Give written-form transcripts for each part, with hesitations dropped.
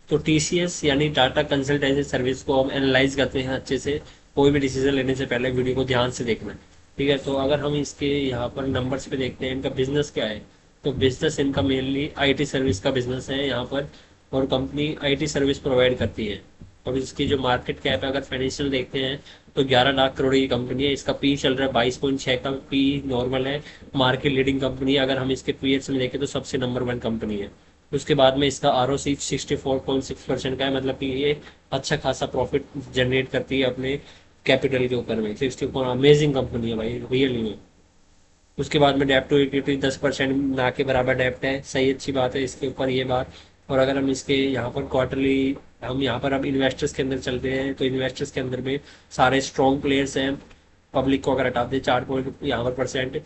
तो टीसीएस यानी Tata consultancy service को हम एनालाइज करते हैं अच्छे से। कोई भी डिसीजन लेने से पहले वीडियो को ध्यान से देखना है। ठीक है, तो अगर हम इसके यहाँ पर नंबर्स पे देखते हैं इनका बिजनेस क्या है, तो बिजनेस इनका मेनली आईटी सर्विस का बिजनेस है यहाँ पर। और कंपनी आईटी सर्विस प्रोवाइड करती है। और इसकी जो मार्केट कैप है, अगर फाइनेंशियल देखते हैं तो 11 लाख करोड़ की कंपनी है। इसका पी चल रहा है 22.6 का पी नॉर्मल है। मार्केट लीडिंग कंपनी है। अगर हम इसके पीएस में देखें तो सबसे नंबर 1 कंपनी है। उसके बाद में इसका आर ओ सी 64.6% का है, मतलब कि ये अच्छा खासा प्रॉफिट जनरेट करती है अपने कैपिटल के ऊपर में। 64 अमेजिंग कंपनी है भाई, रियली में। उसके बाद में डेप्ट टू इक्विटी 10% ना के बराबर डेप्ट है, सही अच्छी बात है इसके ऊपर ये बात। और अगर हम इसके यहाँ पर क्वार्टरली, हम यहाँ पर अब इन्वेस्टर्स के अंदर चलते हैं, तो इन्वेस्टर्स के अंदर में सारे स्ट्रॉन्ग प्लेयर्स हैं। पब्लिक को अगर हटाते हैं 4 यहाँ पर परसेंट,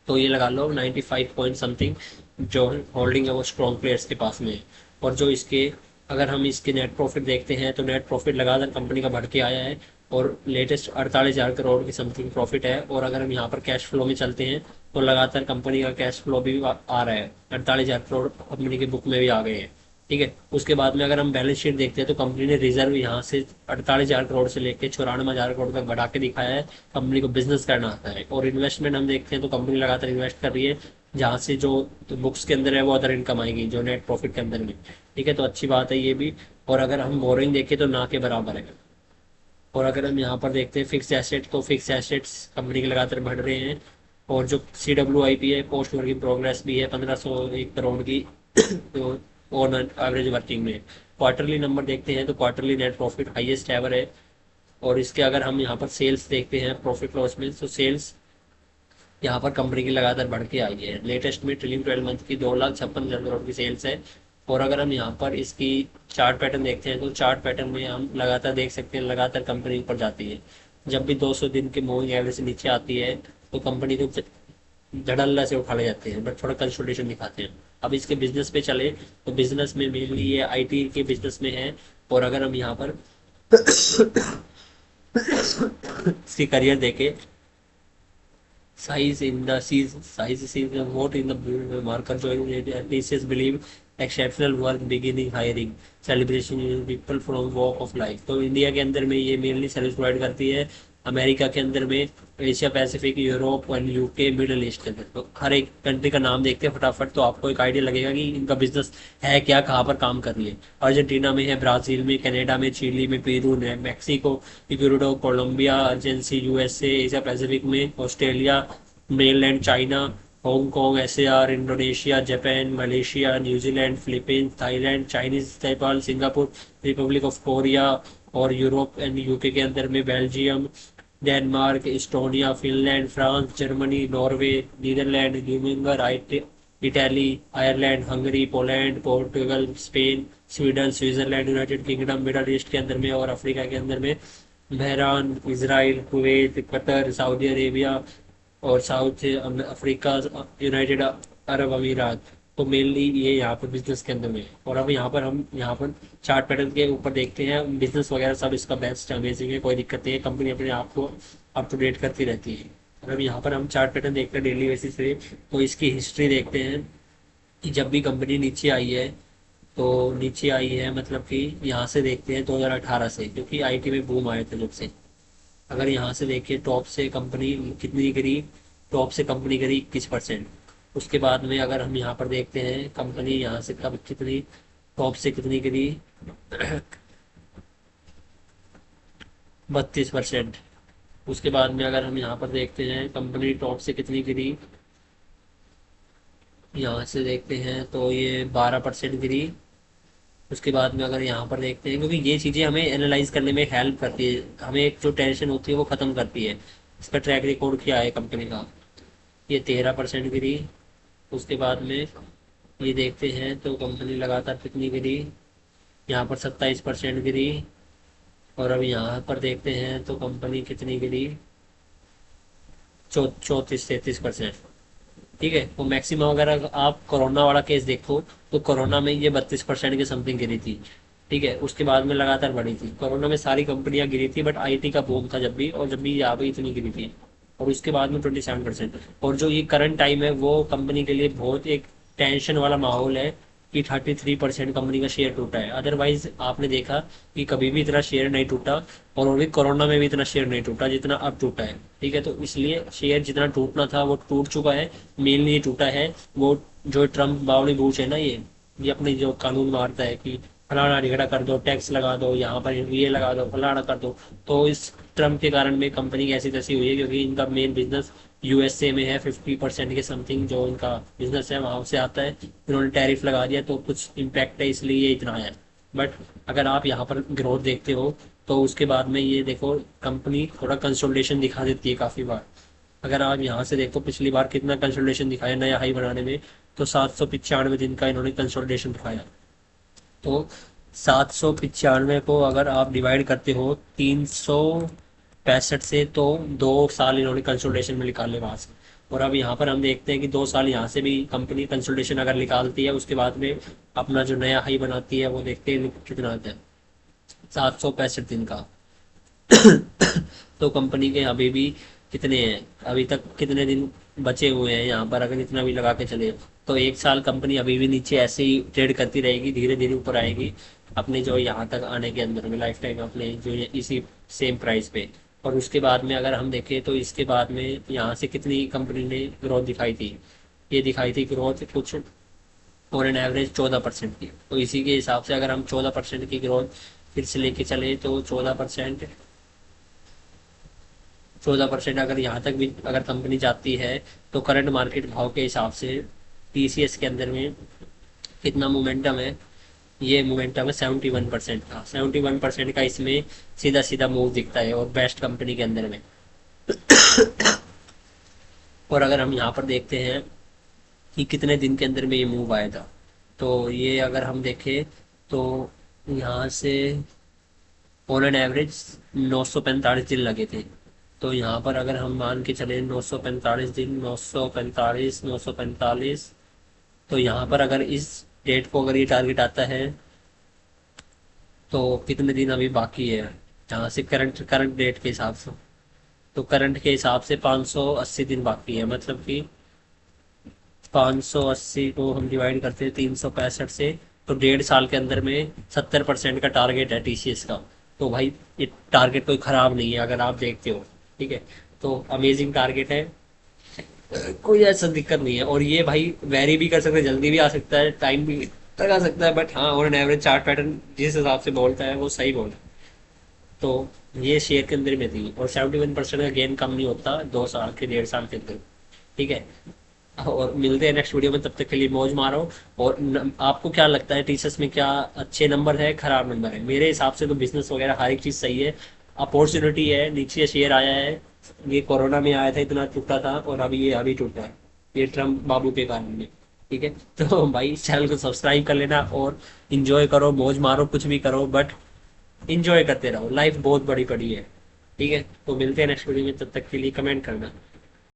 तो ये लगा लो 95 पॉइंट समथिंग जो होल्डिंग है वो स्ट्रॉन्ग प्लेयर्स के पास में है। और जो इसके, अगर हम इसके नेट प्रॉफिट देखते हैं तो नेट प्रॉफिट लगातार कंपनी का बढ़ के आया है। और लेटेस्ट 48,000 करोड़ की समथिंग प्रॉफिट है। और अगर हम यहाँ पर कैश फ्लो में चलते हैं तो लगातार कंपनी का कैश फ्लो भी आ रहा है। 48,000 करोड़ कंपनी के बुक में भी आ गए हैं। ठीक है, उसके बाद में अगर हम बैलेंस शीट देखते हैं तो कंपनी ने रिजर्व यहाँ से 48,000 करोड़ से लेकर 94,000 करोड़ तक बढ़ा के दिखाया है। कंपनी को बिजनेस करना आता है। और इन्वेस्टमेंट हम देखते हैं तो कंपनी लगातार इन्वेस्ट कर रही है, जहाँ से जो बुक्स के अंदर है वो अदर इनकम आएगी जो नेट प्रॉफिट के अंदर में। ठीक है, तो अच्छी बात है ये भी। और अगर हम बोरिंग देखें तो ना के बराबर है। और अगर हम यहाँ पर देखते हैं फिक्स एसेट, तो फिक्स एसेट्स कंपनी के लगातार बढ़ रहे हैं। और जो सी डब्ल्यू आई पी है, पोस्ट वर्किंग प्रोग्रेस भी है 1501 करोड़ की तो ऑन एवरेज वर्किंग में। क्वार्टरली नंबर देखते हैं तो quarterly net profit highest ever है। और इसके अगर हम यहाँ पर सेल्स देखते हैं प्रॉफिट लॉस में, तो सेल्स यहाँ पर कंपनी की लगातार बढ़ के आई है। लेटेस्ट में ट्रिलिंग 12 मंथ की 2,56,000 करोड़ की सेल्स है। और अगर हम यहाँ पर इसकी चार्ट पैटर्न देखते हैं तो चार्ट पैटर्न में हम लगातार देख सकते हैं लगातार कंपनी ऊपर जाती है। जब भी 200 दिन के मूविंग एवरेज से नीचे आती है तो कंपनी को धड़ल्ला से उठा ले जाते हैं, बट थोड़ा कंसोलिडेशन दिखाते हैं। अब इसके बिजनेस पे चले तो बिजनेस में मेनली ये आईटी के बिजनेस में है। और अगर हम यहाँ पर इसकी करियर देखें, size in the size is what in the marker join thesis believe exceptional work beginning hiring celebration people from walk of life। तो इंडिया के अंदर में ये मेनली सर्विस प्रोवाइड करती है। अमेरिका के अंदर में, एशिया पैसिफिक, यूरोप और यूके, मिडल ईस्ट के अंदर। तो हर एक कंट्री का नाम देखते हैं फटाफट तो आपको एक आइडिया लगेगा कि इनका बिजनेस है क्या, कहाँ पर काम कर रही है। अर्जेंटीना में है, ब्राजील में, कनाडा में, चिली में, पेरू में, Mexico, Ecuador, Colombia, Argentina, USA, Asia Pacific में, Australia, mainland China, Hong Kong, SAR, Indonesia, Japan, Malaysia, New Zealand, Philippines, Thailand, Chinese Nepal, Singapore, Republic of Korea. और यूरोप एंड यूके के अंदर में Belgium, Denmark, Estonia, Finland, France, Germany, Norway, Netherlands, न्यूमिंगर, Italy, Ireland, Hungary, Poland, Portugal, Spain, Sweden, Switzerland, United Kingdom, Middle East के अंदर में और Africa के अंदर में Bahrain, Israel, Kuwait, Qatar, Saudi Arabia और साउथ अफ्रीका, यूनाइटेड अरब अमीरात। तो मेनली ये यहाँ पर बिजनेस के अंदर में है। और अब हम यहाँ पर चार्ट पैटर्न के ऊपर देखते हैं, बिजनेस वगैरह सब इसका बेस्ट अमेजिंग है, कोई दिक्कत नहीं है। कंपनी अपने आप को अप टू डेट करती रहती है। और अब यहाँ पर हम चार्ट पैटर्न देखते हैं डेली बेसिस पे, तो इसकी हिस्ट्री देखते हैं कि जब भी कंपनी नीचे आई है, तो नीचे आई है मतलब कि यहाँ से देखते हैं 2018 से, क्योंकि आईटी में बूम आए थे जब से। अगर यहाँ से देखिए टॉप से कंपनी कितनी गिरी, टॉप से कंपनी गिरी 21%। उसके बाद में अगर हम यहाँ पर देखते हैं कंपनी यहाँ से कब कितनी, टॉप से कितनी गिरी 32%। उसके बाद में अगर हम यहाँ पर देखते हैं कंपनी टॉप से कितनी गिरी, यहाँ से देखते हैं तो ये 12% गिरी। उसके बाद में अगर यहाँ पर देखते हैं, क्योंकि ये चीज़ें हमें एनालाइज करने में हेल्प करती है, हमें एक जो टेंशन होती है वो ख़त्म करती है। इसका ट्रैक रिकॉर्ड क्या है कंपनी का, ये 13% गिरी। उसके बाद में ये देखते हैं तो कंपनी लगातार कितनी गिरी, यहाँ पर 27% गिरी। और अब यहाँ पर देखते हैं तो कंपनी कितनी गिरी, 34-33%। ठीक है, तो मैक्सिमम अगर आप कोरोना वाला केस देखो तो कोरोना में ये 32% के समथिंग गिरी थी। ठीक है, उसके बाद में लगातार बढ़ी थी। कोरोना में सारी कंपनियां गिरी थी, बट आईटी का बूम था जब भी, और जब भी यहाँ पे इतनी गिरी थी। और उसके बाद में 27%। और जो ये करंट टाइम है वो कंपनी के लिए बहुत एक टेंशन वाला माहौल है, कि 33% कंपनी का शेयर टूटा है। अदरवाइज आपने देखा कि कभी भी इतना शेयर नहीं टूटा, और वो भी कोरोना में भी इतना शेयर नहीं टूटा जितना अब टूटा है। ठीक है, तो इसलिए शेयर जितना टूटना था वो टूट चुका है, मेनली ये टूटा है वो जो ट्रम्प बावली बूच है ना, ये अपने जो कानून मारता है कि फलाना ढिगड़ा कर दो, टैक्स लगा दो, यहाँ पर ये लगा दो, फलाना कर दो। तो इस ट्रम्प के कारण में कंपनी ऐसी तैसी हुई है, क्योंकि इनका मेन बिजनेस यूएसए में है। 50% के समथिंग जो इनका बिजनेस है वहां से आता है। इन्होंने टैरिफ लगा दिया तो कुछ इम्पैक्ट है, इसलिए ये इतना है। बट अगर आप यहाँ पर ग्रोथ देखते हो तो उसके बाद में ये देखो कंपनी थोड़ा कंसोलिडेशन दिखा देती है काफ़ी बार। अगर आप यहाँ से देखो पिछली बार कितना कंसोलिडेशन दिखाया नया हाई बनाने में, तो 795 दिन का इन्होंने कंसोलिडेशन दिखाया। तो 795 को अगर आप डिवाइड करते हो 365 से, तो 2 साल इन्होंने कंसोलिडेशन में निकाले वहां से। और अब यहाँ पर हम देखते हैं कि 2 साल यहाँ से भी कंपनी कंसोलिडेशन अगर निकालती है, उसके बाद में अपना जो नया हाई बनाती है वो देखते हैं कितना आता है, 765 दिन का। तो कंपनी के अभी भी कितने हैं, अभी तक कितने दिन बचे हुए हैं यहाँ पर, अगर इतना भी लगा के चले तो 1 साल कंपनी अभी भी नीचे ऐसे ही ट्रेड करती रहेगी, धीरे धीरे ऊपर आएगी अपने जो यहाँ तक आने के अंदर में, लाइफ टाइम अपने जो इसी सेम प्राइस पे। और उसके बाद में अगर हम देखें तो इसके बाद में यहाँ से कितनी कंपनी ने ग्रोथ दिखाई थी, ये दिखाई थी ग्रोथ कुछ ऑन एन एवरेज 14% की। तो इसी के हिसाब से अगर हम 14% की ग्रोथ फिर से लेके चले तो 14% अगर यहाँ तक भी अगर कंपनी जाती है, तो करंट मार्केट भाव के हिसाब से टीसीएस के अंदर में कितना मोमेंटम है, ये मोमेंटम है 71% का। 71% का इसमें सीधा सीधा मूव दिखता है, और बेस्ट कंपनी के अंदर में। और अगर हम यहाँ पर देखते हैं कि कितने दिन के अंदर में ये मूव आया था, तो ये अगर हम देखें तो यहाँ से ऑन एन एवरेज 945 दिन लगे थे। तो यहाँ पर अगर हम मान के चले 945 दिन, 945, तो यहाँ पर अगर इस डेट को अगर ये टारगेट आता है तो कितने दिन अभी बाकी है, जहाँ से करंट करंट डेट के हिसाब से, तो करंट के हिसाब से 580 दिन बाकी है। मतलब कि 580 को हम डिवाइड करते हैं 365 से, तो 1.5 साल के अंदर में 70% का टारगेट है टीसीएस का। तो भाई ये टारगेट कोई खराब नहीं है अगर आप देखते हो। ठीक है, तो अमेजिंग टारगेट है, कोई ऐसा दिक्कत नहीं है। और ये भाई वेरी भी कर सकते हैं, जल्दी भी आ सकता है, टाइम भी लगा सकता है, बट हाँ on an average chart pattern जिस हिसाब से बोलता है वो सही बोलता है। तो ये शेयर के अंदर में थी, और 71% का गेन कम नहीं होता 2 साल के 1.5 साल के अंदर। ठीक है, और मिलते हैं नेक्स्ट वीडियो में, तब तक के लिए मौज मारो। और आपको क्या लगता है टीचर्स में क्या अच्छे नंबर है खराब नंबर है? मेरे हिसाब से तो बिजनेस वगैरह हर एक चीज़ सही है, अपॉर्चुनिटी है, नीचे शेयर आया है, ये कोरोना में आया था इतना टूटा था, और अभी ये अभी टूटा है, ये ट्रम्प बाबू के कारण में। ठीक है, तो भाई चैनल को सब्सक्राइब कर लेना, और इंजॉय करो, मौज मारो, कुछ भी करो, बट इंजॉय करते रहो, लाइफ बहुत बड़ी बड़ी है। ठीक है, तो मिलते हैं नेक्स्ट वीडियो में, तब तक के लिए कमेंट करना।